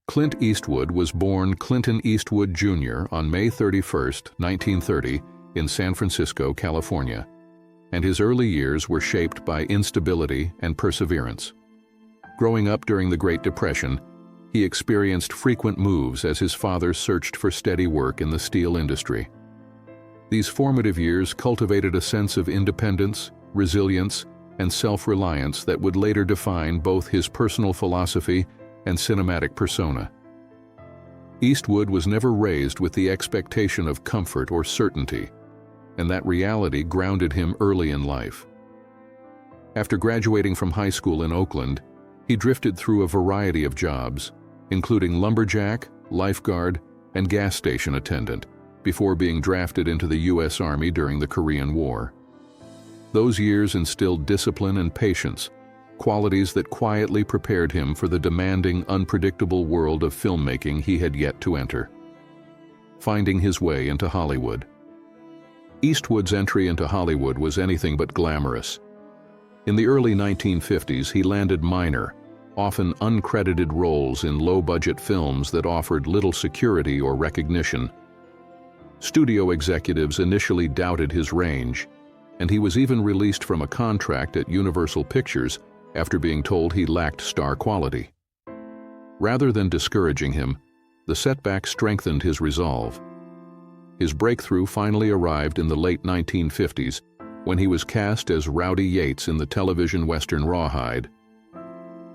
Clint Eastwood was born Clinton Eastwood Jr. on May 31, 1930, in San Francisco, California, and his early years were shaped by instability and perseverance. Growing up during the Great Depression, he experienced frequent moves as his father searched for steady work in the steel industry. These formative years cultivated a sense of independence, resilience, and self-reliance that would later define both his personal philosophy and cinematic persona. Eastwood was never raised with the expectation of comfort or certainty, and that reality grounded him early in life. After graduating from high school in Oakland, he drifted through a variety of jobs, including lumberjack, lifeguard, and gas station attendant, before being drafted into the U.S. Army during the Korean War. Those years instilled discipline and patience, qualities that quietly prepared him for the demanding, unpredictable world of filmmaking he had yet to enter. Finding his way into Hollywood. Eastwood's entry into Hollywood was anything but glamorous. In the early 1950s, he landed minor, often uncredited roles in low-budget films that offered little security or recognition. Studio executives initially doubted his range, and he was even released from a contract at Universal Pictures after being told he lacked star quality. Rather than discouraging him, the setback strengthened his resolve. His breakthrough finally arrived in the late 1950s when he was cast as Rowdy Yates in the television western Rawhide.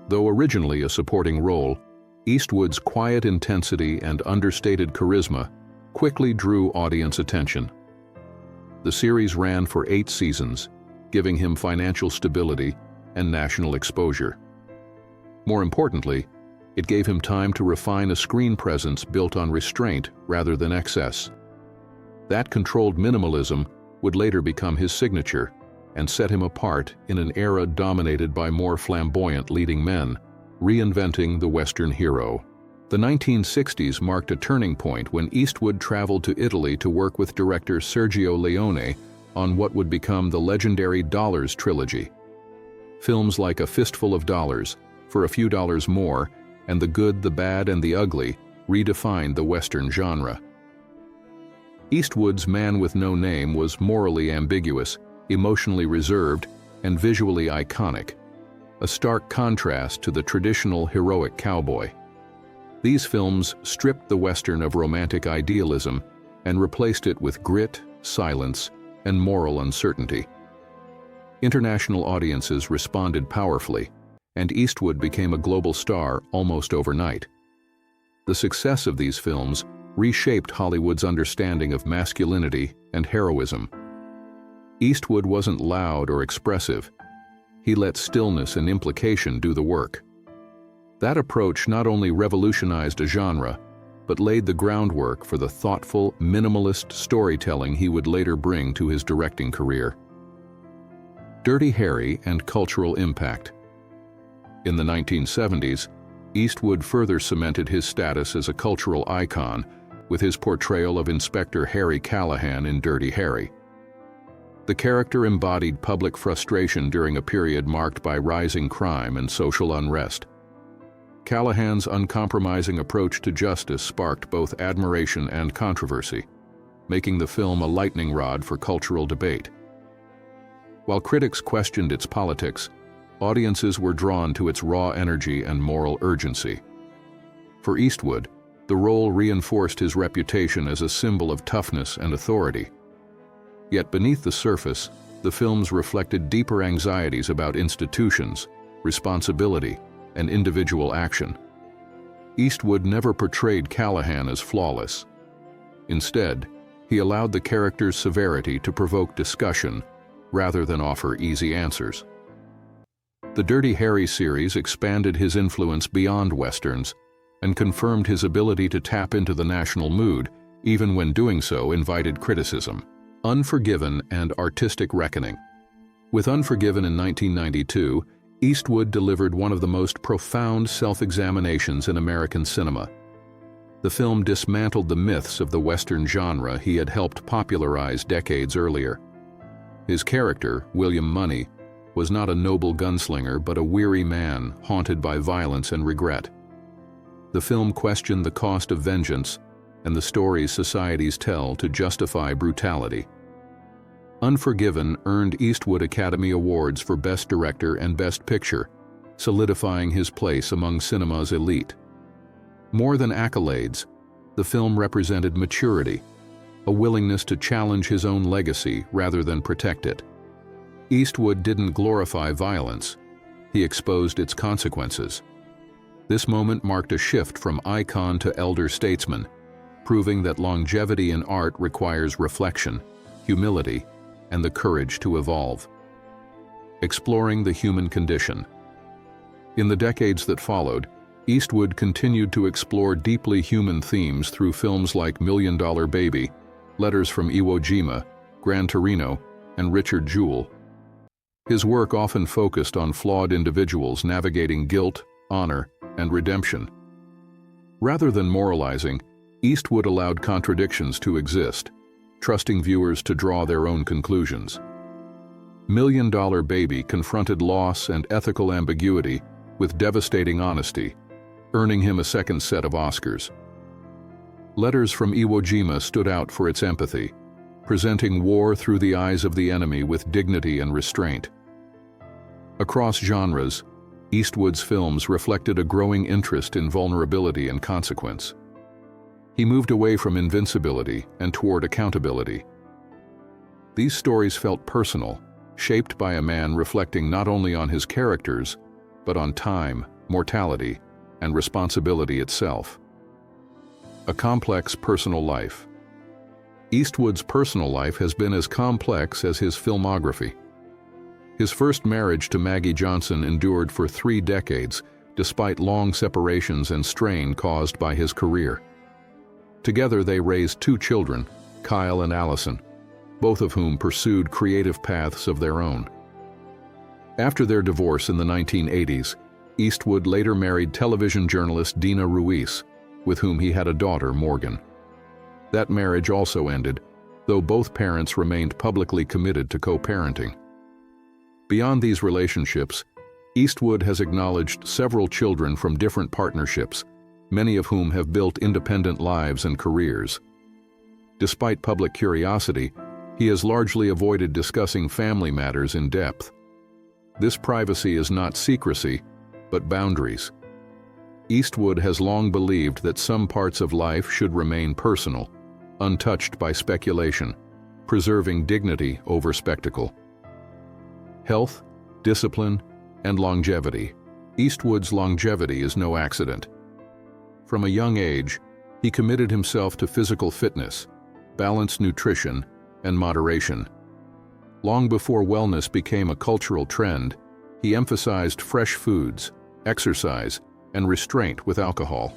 Though originally a supporting role, Eastwood's quiet intensity and understated charisma quickly drew audience attention. The series ran for 8 seasons, giving him financial stability and national exposure. More importantly, it gave him time to refine a screen presence built on restraint rather than excess. That controlled minimalism would later become his signature and set him apart in an era dominated by more flamboyant leading men, reinventing the Western hero. The 1960s marked a turning point when Eastwood traveled to Italy to work with director Sergio Leone on what would become the legendary Dollars trilogy. Films like A Fistful of Dollars, For a Few Dollars More, and The Good, the Bad, and the Ugly redefined the Western genre. Eastwood's Man with No Name was morally ambiguous, emotionally reserved, and visually iconic, a stark contrast to the traditional heroic cowboy. These films stripped the Western of romantic idealism and replaced it with grit, silence, and moral uncertainty. International audiences responded powerfully, and Eastwood became a global star almost overnight. The success of these films reshaped Hollywood's understanding of masculinity and heroism. Eastwood wasn't loud or expressive. He let stillness and implication do the work. That approach not only revolutionized a genre, but laid the groundwork for the thoughtful, minimalist storytelling he would later bring to his directing career. Dirty Harry and cultural impact. In the 1970s, Eastwood further cemented his status as a cultural icon with his portrayal of Inspector Harry Callahan in Dirty Harry. The character embodied public frustration during a period marked by rising crime and social unrest. Callahan's uncompromising approach to justice sparked both admiration and controversy, making the film a lightning rod for cultural debate. While critics questioned its politics, audiences were drawn to its raw energy and moral urgency. For Eastwood, the role reinforced his reputation as a symbol of toughness and authority. Yet beneath the surface, the films reflected deeper anxieties about institutions, responsibility, and individual action. Eastwood never portrayed Callahan as flawless. Instead, he allowed the character's severity to provoke discussion rather than offer easy answers. The Dirty Harry series expanded his influence beyond Westerns and confirmed his ability to tap into the national mood, even when doing so invited criticism. Unforgiven and artistic reckoning. With Unforgiven in 1992, Eastwood delivered one of the most profound self-examinations in American cinema. The film dismantled the myths of the Western genre he had helped popularize decades earlier. His character, William Money, was not a noble gunslinger but a weary man haunted by violence and regret. The film questioned the cost of vengeance and the stories societies tell to justify brutality. Unforgiven earned Eastwood Academy Awards for Best Director and Best Picture, solidifying his place among cinema's elite. More than accolades, the film represented maturity, a willingness to challenge his own legacy rather than protect it. Eastwood didn't glorify violence, he exposed its consequences. This moment marked a shift from icon to elder statesman, proving that longevity in art requires reflection, humility, and the courage to evolve. Exploring the human condition. In the decades that followed, Eastwood continued to explore deeply human themes through films like $1 Million Baby, Letters from Iwo Jima, Gran Torino, and Richard Jewell. His work often focused on flawed individuals navigating guilt, honor, and redemption. Rather than moralizing, Eastwood allowed contradictions to exist, trusting viewers to draw their own conclusions. $1 Million Baby confronted loss and ethical ambiguity with devastating honesty, earning him a second set of Oscars. Letters from Iwo Jima stood out for its empathy, presenting war through the eyes of the enemy with dignity and restraint. Across genres, Eastwood's films reflected a growing interest in vulnerability and consequence. He moved away from invincibility and toward accountability. These stories felt personal, shaped by a man reflecting not only on his characters, but on time, mortality, and responsibility itself. A complex personal life. Eastwood's personal life has been as complex as his filmography. His first marriage to Maggie Johnson endured for 3 decades, despite long separations and strain caused by his career. Together they raised 2 children, Kyle and Allison, both of whom pursued creative paths of their own. After their divorce in the 1980s, Eastwood later married television journalist Dina Ruiz, with whom he had a daughter, Morgan. That marriage also ended, though both parents remained publicly committed to co-parenting. Beyond these relationships, Eastwood has acknowledged several children from different partnerships, many of whom have built independent lives and careers. Despite public curiosity, he has largely avoided discussing family matters in depth. This privacy is not secrecy, but boundaries. Eastwood has long believed that some parts of life should remain personal, untouched by speculation, preserving dignity over spectacle. Health, discipline, and longevity. Eastwood's longevity is no accident. From a young age, he committed himself to physical fitness, balanced nutrition, and moderation. Long before wellness became a cultural trend, he emphasized fresh foods, exercise, and restraint with alcohol.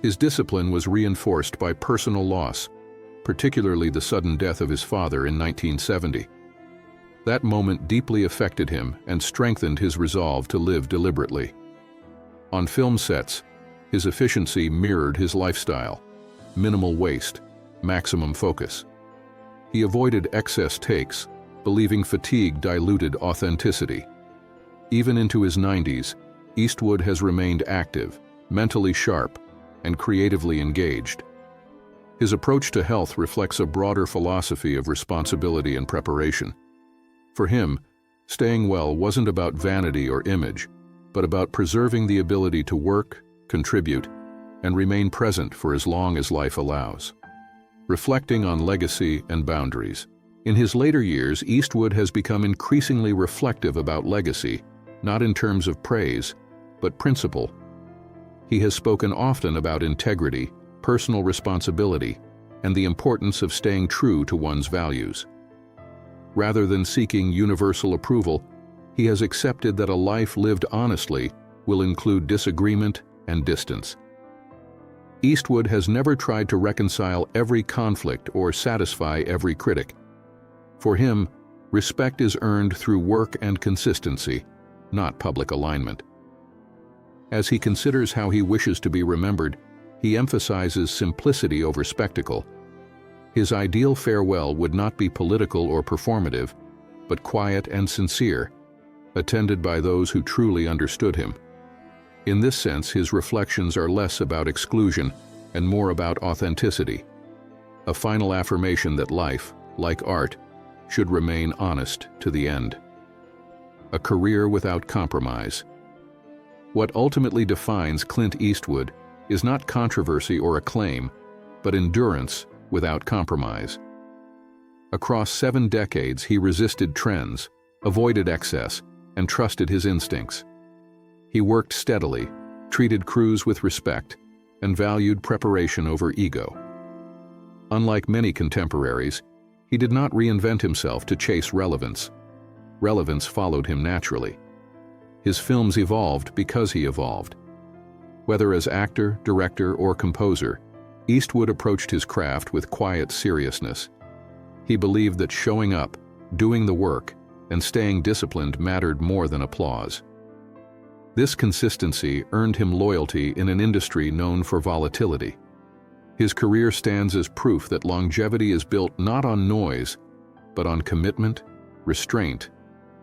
His discipline was reinforced by personal loss, particularly the sudden death of his father in 1970. That moment deeply affected him and strengthened his resolve to live deliberately. On film sets, his efficiency mirrored his lifestyle: minimal waste, maximum focus. He avoided excess takes, believing fatigue diluted authenticity. Even into his 90s, Eastwood has remained active, mentally sharp, and creatively engaged. His approach to health reflects a broader philosophy of responsibility and preparation. For him, staying well wasn't about vanity or image, but about preserving the ability to work, contribute, and remain present for as long as life allows. Reflecting on legacy and boundaries. In his later years, Eastwood has become increasingly reflective about legacy, not in terms of praise, but principle. He has spoken often about integrity, personal responsibility, and the importance of staying true to one's values. Rather than seeking universal approval, he has accepted that a life lived honestly will include disagreement and distance. Eastwood has never tried to reconcile every conflict or satisfy every critic. For him, respect is earned through work and consistency, not public alignment. As he considers how he wishes to be remembered, he emphasizes simplicity over spectacle. His ideal farewell would not be political or performative, but quiet and sincere, attended by those who truly understood him. In this sense, his reflections are less about exclusion and more about authenticity, a final affirmation that life, like art, should remain honest to the end. A career without compromise. What ultimately defines Clint Eastwood is not controversy or acclaim, but endurance without compromise. Across 7 decades, he resisted trends, avoided excess, and trusted his instincts. He worked steadily, treated crews with respect, and valued preparation over ego. Unlike many contemporaries, he did not reinvent himself to chase relevance. Relevance followed him naturally. His films evolved because he evolved. Whether as actor, director, or composer, Eastwood approached his craft with quiet seriousness. He believed that showing up, doing the work, and staying disciplined mattered more than applause. This consistency earned him loyalty in an industry known for volatility. His career stands as proof that longevity is built not on noise, but on commitment, restraint,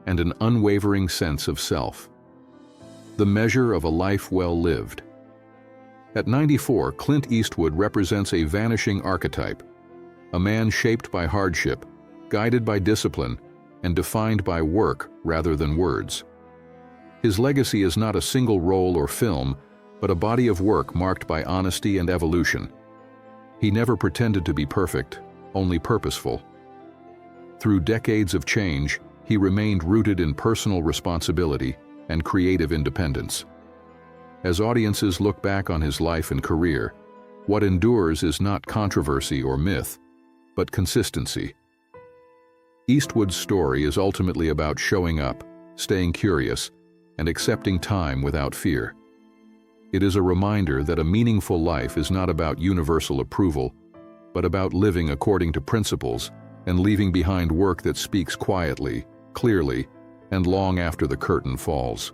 and an unwavering sense of self. The measure of a life well lived. At 94, Clint Eastwood represents a vanishing archetype, a man shaped by hardship, guided by discipline, and defined by work rather than words. His legacy is not a single role or film, but a body of work marked by honesty and evolution. He never pretended to be perfect, only purposeful. Through decades of change, he remained rooted in personal responsibility and creative independence. As audiences look back on his life and career, what endures is not controversy or myth, but consistency. Eastwood's story is ultimately about showing up, staying curious, and accepting time without fear. It is a reminder that a meaningful life is not about universal approval, but about living according to principles and leaving behind work that speaks quietly, clearly, and long after the curtain falls.